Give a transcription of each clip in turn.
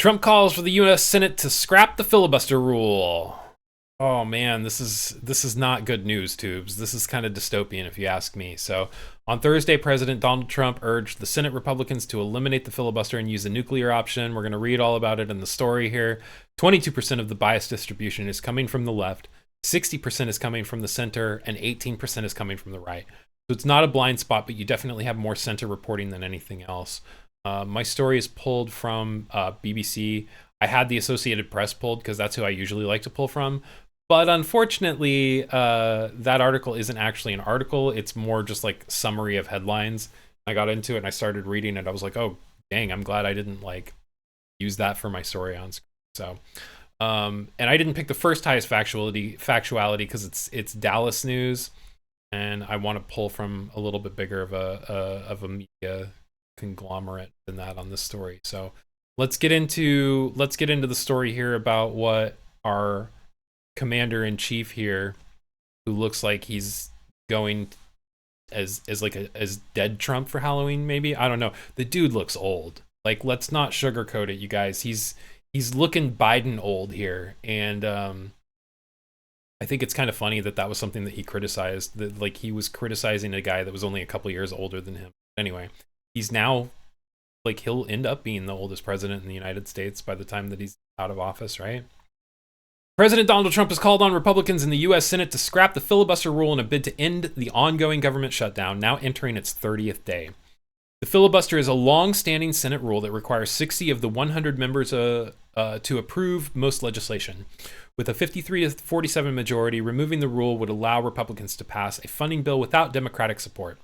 Trump calls for the U.S. Senate to scrap the filibuster rule. Oh man, this is not good news, tubes. This is kind of dystopian if you ask me. So, on Thursday, President Donald Trump urged the Senate Republicans to eliminate the filibuster and use the nuclear option. We're going to read all about it in the story here. 22% of the bias distribution is coming from the left, 60% is coming from the center, and 18% is coming from the right. So it's not a blind spot, but you definitely have more center reporting than anything else. My story is pulled from BBC. I had the Associated Press pulled because that's who I usually like to pull from. But unfortunately, that article isn't actually an article. It's more just like summary of headlines. I got into it and I started reading it. I was like, oh, dang, I'm glad I didn't like use that for my story on screen. So, and I didn't pick the first highest factuality because it's Dallas news, and I want to pull from a little bit bigger of a media conglomerate than that on this story. So let's get into the story here about what our commander-in-chief here, who looks like he's going as dead Trump for Halloween, maybe. I don't know. The dude looks old. Like, let's not sugarcoat it, you guys. He's looking Biden old here, and I think it's kind of funny that was something that he criticized. That like he was criticizing a guy that was only a couple years older than him. Anyway, he's now like he'll end up being the oldest president in the United States by the time that he's out of office, right? President Donald Trump has called on Republicans in the U.S. Senate to scrap the filibuster rule in a bid to end the ongoing government shutdown, now entering its 30th day. The filibuster is a long-standing Senate rule that requires 60 of the 100 members to approve most legislation. With a 53 to 47 majority, removing the rule would allow Republicans to pass a funding bill without Democratic support.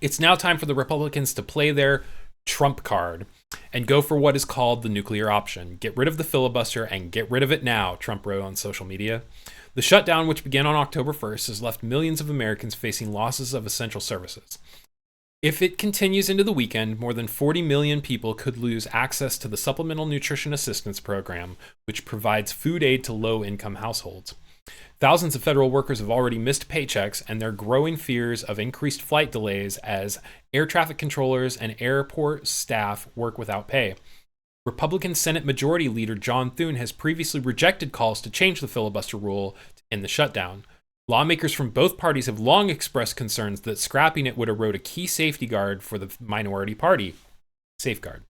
It's now time for the Republicans to play their Trump card and go for what is called the nuclear option. Get rid of the filibuster and get rid of it now, Trump wrote on social media. The shutdown, which began on October 1st, has left millions of Americans facing losses of essential services. If it continues into the weekend, more than 40 million people could lose access to the Supplemental Nutrition Assistance Program, which provides food aid to low-income households. Thousands of federal workers have already missed paychecks, and there are growing fears of increased flight delays as air traffic controllers and airport staff work without pay. Republican Senate Majority Leader John Thune has previously rejected calls to change the filibuster rule to end the shutdown. Lawmakers from both parties have long expressed concerns that scrapping it would erode a key safety guard for the minority party. Safeguard.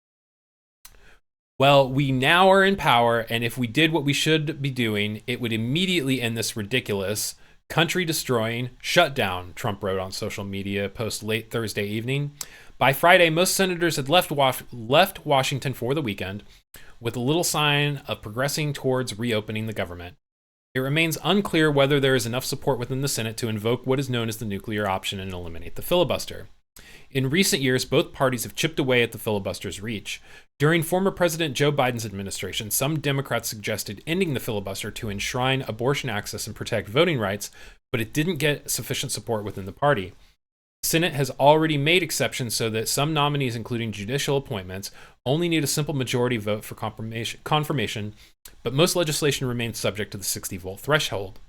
Well, we now are in power, and if we did what we should be doing, it would immediately end this ridiculous, country-destroying shutdown, Trump wrote on social media post late Thursday evening. By Friday, most senators had left Washington for the weekend, with a little sign of progressing towards reopening the government. It remains unclear whether there is enough support within the Senate to invoke what is known as the nuclear option and eliminate the filibuster. In recent years, both parties have chipped away at the filibuster's reach. During former President Joe Biden's administration, some Democrats suggested ending the filibuster to enshrine abortion access and protect voting rights, but it didn't get sufficient support within the party. The Senate has already made exceptions so that some nominees, including judicial appointments, only need a simple majority vote for confirmation, but most legislation remains subject to the 60-vote threshold.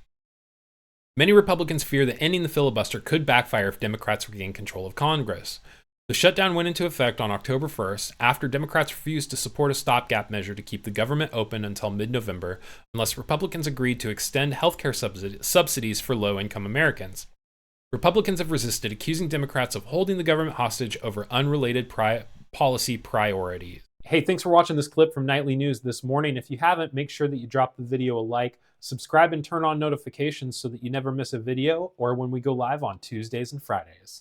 Many Republicans fear that ending the filibuster could backfire if Democrats regain control of Congress. The shutdown went into effect on October 1st after Democrats refused to support a stopgap measure to keep the government open until mid-November unless Republicans agreed to extend healthcare subsidies for low-income Americans. Republicans have resisted, accusing Democrats of holding the government hostage over unrelated policy priorities. Hey, thanks for watching this clip from Nightly News this morning. If you haven't, make sure that you drop the video a like, subscribe and turn on notifications so that you never miss a video or when we go live on Tuesdays and Fridays.